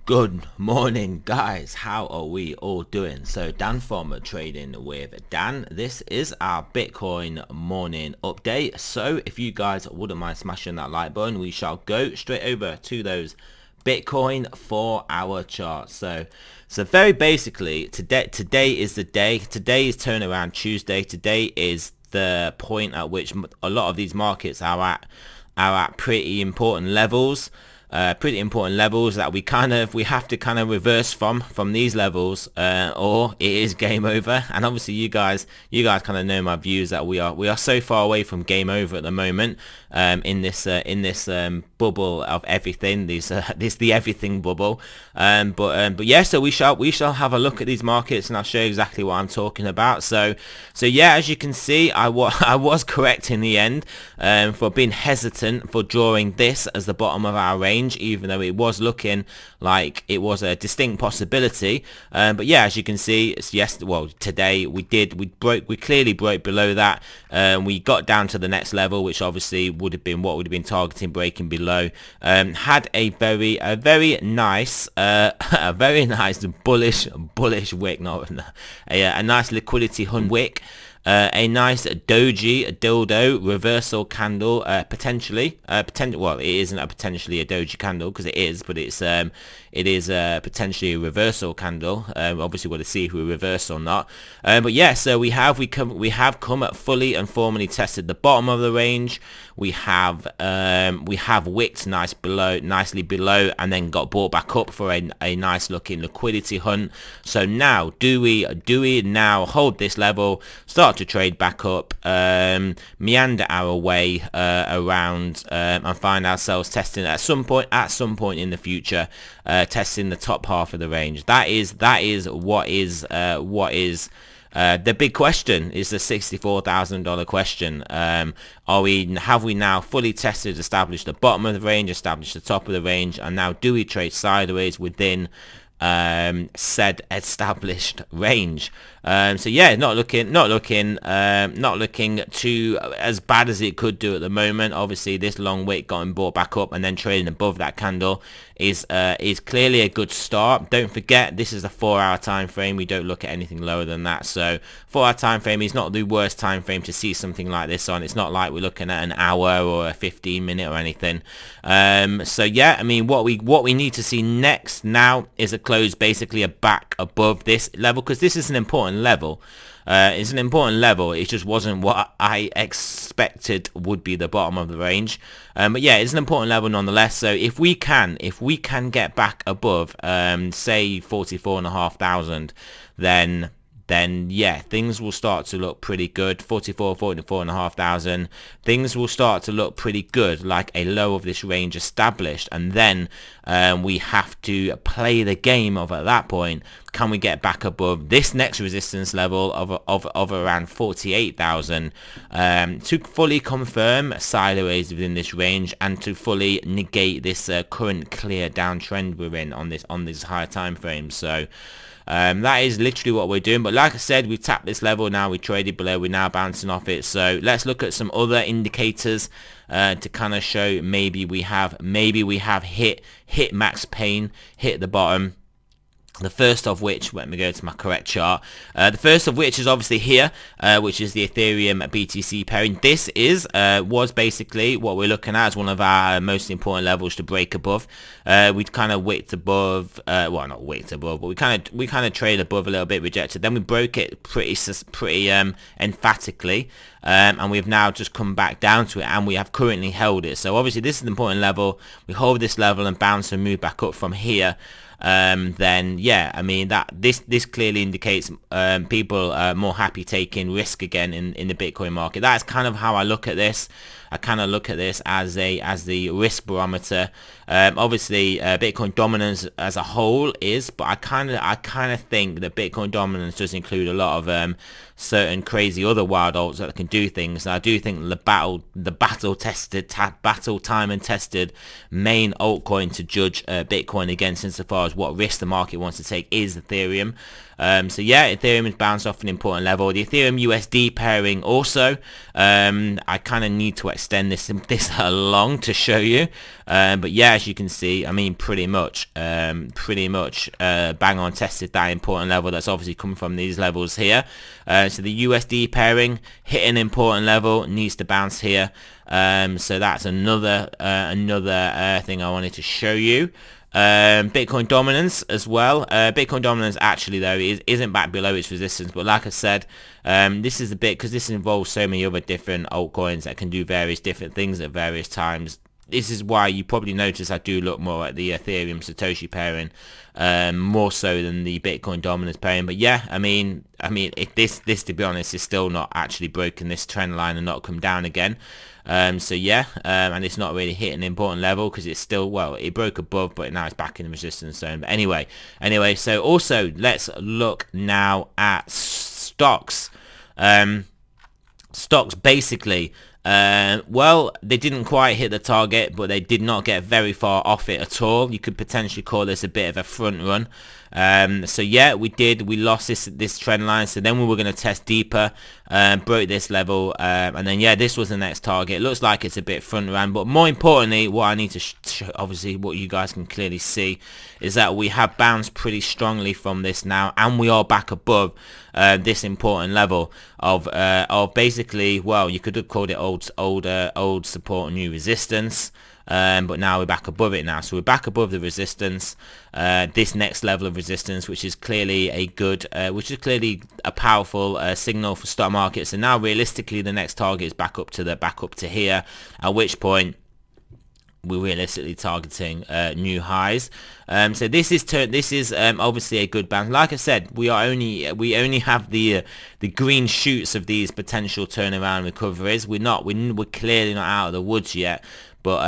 Good morning, guys. How are we all doing? So Dan from Trading with Dan. This is our Bitcoin morning update. So if you guys wouldn't mind smashing that like button, we shall go straight over to those Bitcoin 4-hour charts. So very basically, today is the day. Today is turnaround Tuesday. Today is the point at which a lot of these markets are at pretty important levels. That we have to kind of reverse from these levels, or it is game over. And obviously you guys kind of know my views that we are so far away from game over at the moment, in this bubble of everything, this the everything bubble. But yeah, so we shall have a look at these markets, and I'll show you exactly what I'm talking about. So yeah, as you can see, I was correct in the end, for being hesitant for drawing this as the bottom of our range, even though it was looking like it was a distinct possibility. But yeah, as you can see, today we clearly broke below that. We got down to the next level, which obviously would have been what would have been targeting breaking below. Had a very nice a very nice bullish wick, not a nice liquidity hunt wick. A nice dildo reversal candle, potentially. Well, it isn't potentially a doji candle, because it is, but it is potentially a reversal candle. Obviously, we'll see if we reverse or not. But yeah, so we have come at fully and formally tested the bottom of the range. We have wicked nicely below, and then got bought back up for a nice looking liquidity hunt. So now, do we now hold this level, start to trade back up, meander our way around, and find ourselves testing at some point in the future, testing the top half of the range? That is what is the big question, is the $64,000 question. Have we now fully tested, established the bottom of the range, established the top of the range, and now do we trade sideways within said established range? So yeah, not looking too as bad as it could do at the moment. Obviously, this long wick got bought back up, and then trading above that candle is clearly a good start. Don't forget, this is a 4-hour time frame. We don't look at anything lower than that. So 4-hour time frame is not the worst time frame to see something like this on. It's not like we're looking at an hour or a 15-minute or anything. So yeah, I mean, what we need to see next now is a close basically back above this level, because this is an important level. It's an important level. It just wasn't what I expected would be the bottom of the range. But yeah, it's an important level nonetheless. So if we can get back above, say 44,500, then yeah, things will start to look pretty good. 44,500, things will start to look pretty good, like a low of this range established. And then we have to play the game of, at that point, can we get back above this next resistance level of around 48,000, to fully confirm sideways within this range, and to fully negate this current clear downtrend we're in on this higher time frame. So that is literally what we're doing. But like I said, we've tapped this level now, we traded below, we're now bouncing off it. So let's look at some other indicators to kind of show maybe we have hit max pain, hit the bottom. The first of which, let me go to my correct chart. The first of which is obviously here, which is the Ethereum BTC pairing. This was basically what we're looking at as one of our most important levels to break above. We'd kind of wicked above, well, not wicked above, but we kind of traded above a little bit, rejected. Then we broke it pretty emphatically, and we've now just come back down to it, and we have currently held it. So obviously this is an important level. We hold this level and bounce and move back up from here. Then yeah, I mean, that this clearly indicates people are more happy taking risk again in the Bitcoin market. That's kind of how I look at this. I kind of look at this as the risk barometer. Obviously, Bitcoin dominance as a whole is, but I kind of think that Bitcoin dominance does include a lot of certain crazy other wild alts that can do things. And I do think the battle time and tested main altcoin to judge Bitcoin against, insofar as what risk the market wants to take, is Ethereum. So yeah, Ethereum has bounced off an important level. The Ethereum USD pairing also, I kind of need to extend this along to show you. But yeah, as you can see, I mean, pretty much bang on tested that important level. That's obviously coming from these levels here. So the USD pairing hit an important level, needs to bounce here. So that's another thing I wanted to show you. Bitcoin dominance as well. Bitcoin dominance actually though isn't back below its resistance, but like I said, this is a bit, because this involves so many other different altcoins that can do various different things at various times. This is why you probably notice I do look more at the Ethereum Satoshi pairing, more so than the Bitcoin dominance pairing. But yeah, I mean, if this to be honest is still not actually broken this trend line and not come down again. So yeah, and it's not really hit an important level, because it's still, well, it broke above, but now it's back in the resistance zone. But anyway, so also let's look now at stocks. Stocks basically, well, they didn't quite hit the target, but they did not get very far off it at all. You could potentially call this a bit of a front run. So yeah, we lost this trend line. So then we were going to test deeper, broke this level, and then yeah, this was the next target. It looks like it's a bit front run, but more importantly, what I need to obviously what you guys can clearly see is that we have bounced pretty strongly from this now, and we are back above this important level of basically, well, you could have called it old support, new resistance. But now we're back above it now. So we're back above the resistance, this next level of resistance, which is clearly a powerful signal for stock markets. And now realistically, the next target is back up to here, at which point we're realistically targeting new highs. So this is obviously a good bounce. Like I said, we only have the green shoots of these potential turnaround recoveries. We're clearly not out of the woods yet. But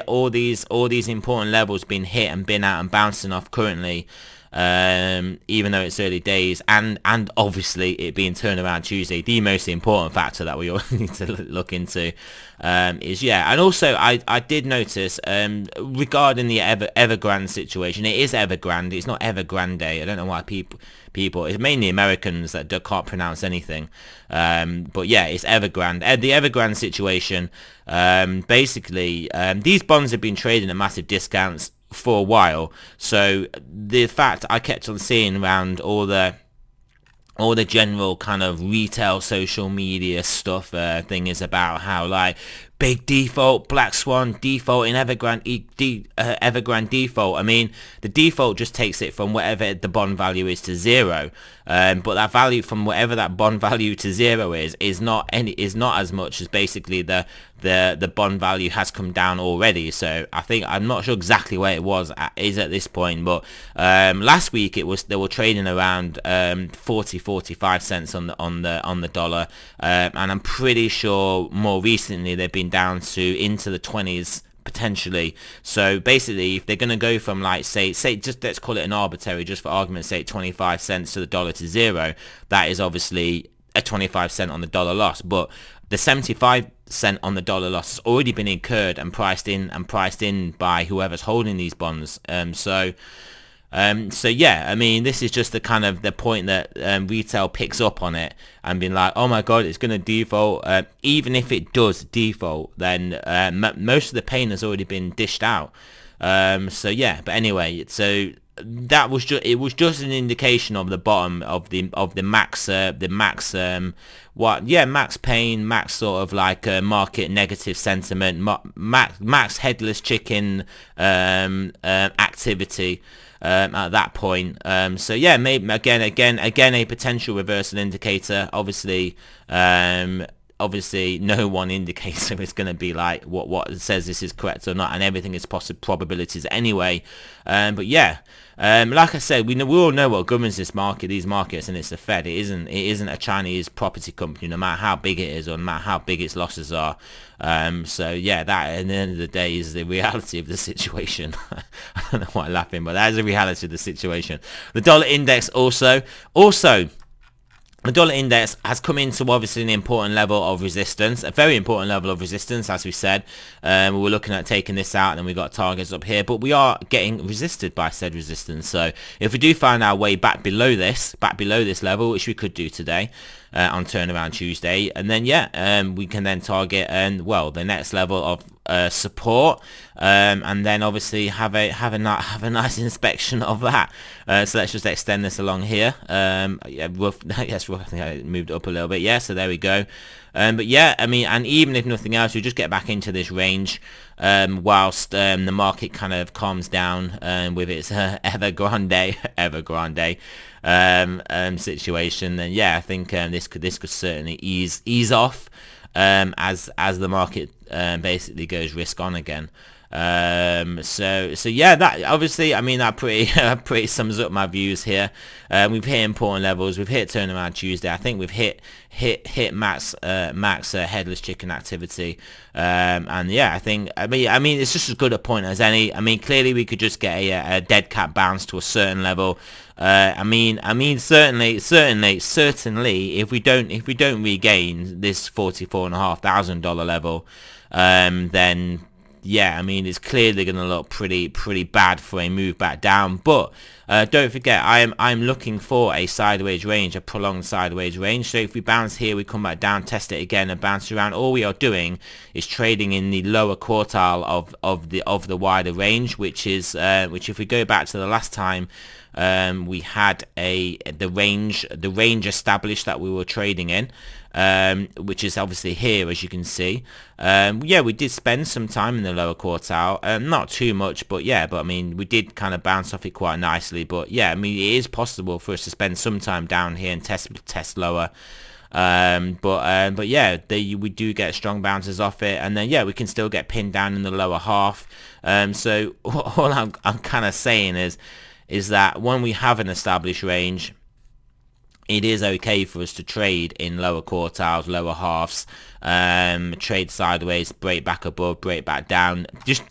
all these important levels being hit and been out and bouncing off currently, even though it's early days, and obviously it being turnaround Tuesday, the most important factor that we all need to look into is, yeah. And also I did notice regarding the Evergrande situation, it is Evergrande, it's not Evergrande. I don't know why people it's mainly Americans that can't pronounce anything, but yeah, it's Evergrande. The Evergrande situation, basically, these bonds have been trading at massive discounts for a while. So the fact I kept on seeing around all the general kind of retail social media stuff thing is about how, like, big default, black swan default in Evergrande, Evergrande default. I mean, the default just takes it from whatever the bond value is to zero, but that value from whatever that bond value to zero is not as much as basically the bond value has come down already. So I'm not sure exactly where it is at this point, but last week they were trading around 45 cents on the dollar, and I'm pretty sure more recently they've been down to into the 20s potentially. So basically, if they're going to go from, like, say just let's call it an arbitrary, just for argument's sake, 25 cents to the dollar to zero, that is obviously a 25 cent on the dollar loss. But the 75 cent on the dollar loss has already been incurred and priced in by whoever's holding these bonds. So yeah, I mean, this is just the point that retail picks up on it and being like, oh my god, it's going to default. Even if it does default, then most of the pain has already been dished out. So yeah, but anyway, so that was just an indication of the bottom of the max max pain, max sort of like market negative sentiment, max headless chicken activity at that point. So yeah, maybe again a potential reversal indicator. Obviously no one indicator is going to be like what says this is correct or not, and everything is probabilities anyway. But yeah, like I said, we all know what governs these markets, and it's the Fed. It isn't a Chinese property company, no matter how big it is or no matter how big its losses are. So yeah, that at the end of the day is the reality of the situation. I don't know why I'm laughing, but that is the reality of the situation. The dollar index also the dollar index has come into obviously an important level of resistance, a very important level of resistance, as we said. We were looking at taking this out, and then we got targets up here, but we are getting resisted by said resistance. So if we do find our way back below this level, which we could do today on turnaround Tuesday, and then we can then target the next level of support, and then obviously have a nice inspection of that. So let's just extend this along here. Yes, I think I moved up a little bit. Yeah, so there we go. But yeah, I mean, and even if nothing else, we just get back into this range whilst the market kind of calms down with its Evergrande situation. Then yeah, I think this could certainly ease off as the market basically goes risk on again. So yeah, that obviously, I mean, that pretty sums up my views here. We've hit important levels. We've hit turnaround Tuesday. I think we've hit max headless chicken activity. And yeah, I mean it's just as good a point as any. I mean, clearly we could just get a dead cat bounce to a certain level. I mean, certainly, if we don't regain this $44,500 level, then yeah, I mean, it's clearly going to look pretty bad for a move back down. But don't forget, I'm looking for a sideways range, a prolonged sideways range. So if we bounce here, we come back down, test it again, and bounce around. All we are doing is trading in the lower quartile of the wider range, which if we go back to the last time we had the range established that we were trading in, which is obviously here, as you can see. Yeah, we did spend some time in the lower quartile, not too much, but I mean, we did kind of bounce off it quite nicely. But yeah, I mean, it is possible for us to spend some time down here and test lower. But yeah, we do get strong bounces off it, and then yeah, we can still get pinned down in the lower half. So all I'm kind of saying is that when we have an established range, it is okay for us to trade in lower quartiles, lower halves, trade sideways, break back above, break back down. Just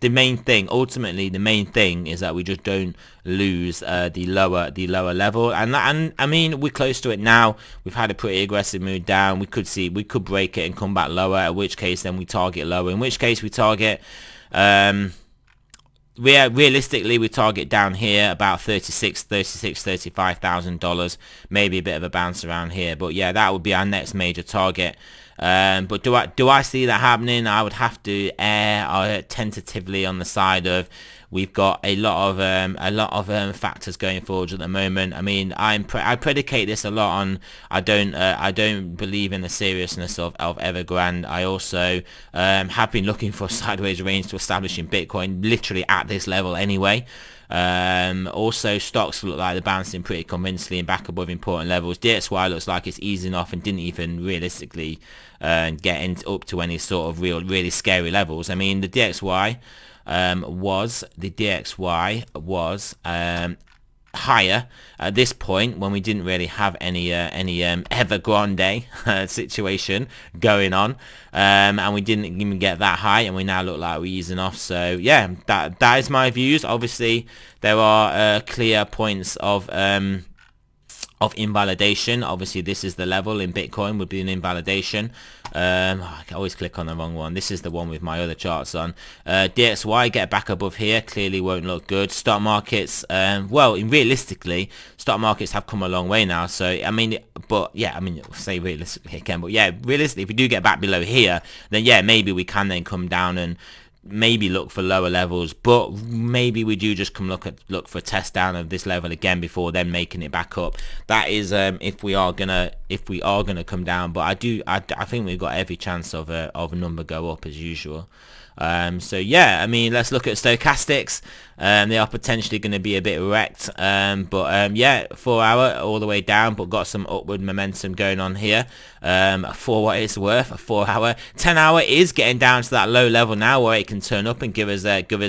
ultimately the main thing is that we just don't lose the lower level. And I mean, we're close to it now. We've had a pretty aggressive move down. We could break it and come back lower, at which case then we target lower, in which case we target realistically we target down here about $35,000, maybe a bit of a bounce around here. But yeah, that would be our next major target. But do I see that happening? I would have to err tentatively on the side of we've got a lot of factors going forward at the moment. I mean, I predicate this a lot on I don't believe in the seriousness of Evergrande. I also have been looking for a sideways range to establish in Bitcoin, literally at this level anyway. Also, stocks look like they're bouncing pretty convincingly and back above important levels. DXY looks like it's easing off and didn't even realistically get up to any sort of really scary levels. I mean, the DXY was higher at this point when we didn't really have any Evergrande situation going on, and we didn't even get that high, and we now look like we're easing off. So yeah, that is my views. Obviously there are clear points of invalidation. Obviously this is the level in Bitcoin would be an invalidation. I always click on the wrong one. This is the one with my other charts on. DXY get back above here clearly won't look good. Stock markets, realistically stock markets have come a long way now. So I mean, say realistically again, but yeah, realistically if we do get back below here, then yeah, maybe we can then come down and maybe look for lower levels, but maybe we do just look for a test down of this level again before then making it back up. That is if we are gonna come down, but I think we've got every chance of a number go up as usual. So yeah, I mean, let's look at stochastics. They are potentially going to be a bit wrecked, yeah, 4 hour all the way down, but got some upward momentum going on here. For what it's worth, a 4 hour, 10 hour is getting down to that low level now where it can turn up and give us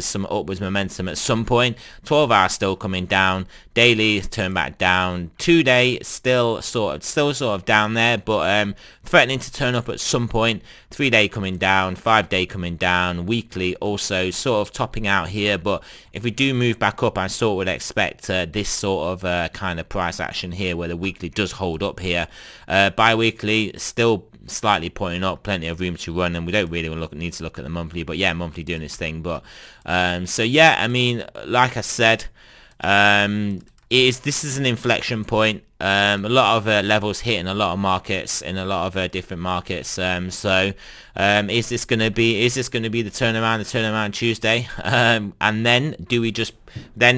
some upwards momentum at some point. 12 hour still coming down, daily turn back down, 2 day still sort of down there, but threatening to turn up at some point. 3 day coming down, 5 day coming down, down. Weekly also sort of topping out here, but if we do move back up, I sort of would expect this sort of kind of price action here where the weekly does hold up here. Bi-weekly still slightly pointing up, plenty of room to run, and we don't really need to look at the monthly, but yeah, monthly doing its thing. But so yeah, I mean, like I said, this is an inflection point. A lot of levels hit in a lot of markets, in a lot of different markets. So is this going to be the turnaround Tuesday? And then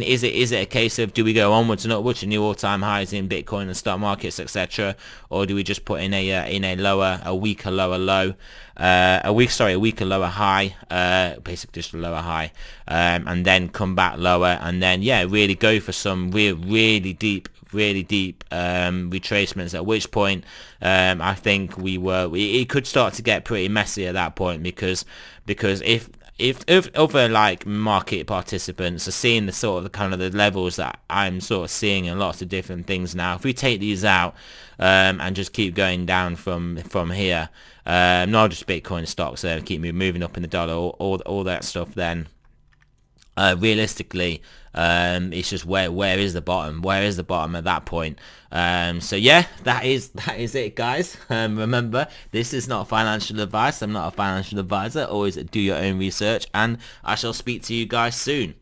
is it a case of, do we go onwards and upwards to new all-time highs in Bitcoin and stock markets, etc., or do we just put in a weaker lower low, a weaker lower high, basically just a lower high, and then come back lower, and then yeah, really go for some really deep retracements, at which point I think it could start to get pretty messy at that point, because if other like market participants are seeing the kind of the levels that I'm sort of seeing in lots of different things now, if we take these out and just keep going down from here, not just Bitcoin stocks, keep moving up in the dollar, all that stuff, then realistically, it's just where is the bottom? Where is the bottom at that point? So yeah, that is it, guys. Remember, this is not financial advice. I'm not a financial advisor. Always do your own research, and I shall speak to you guys soon.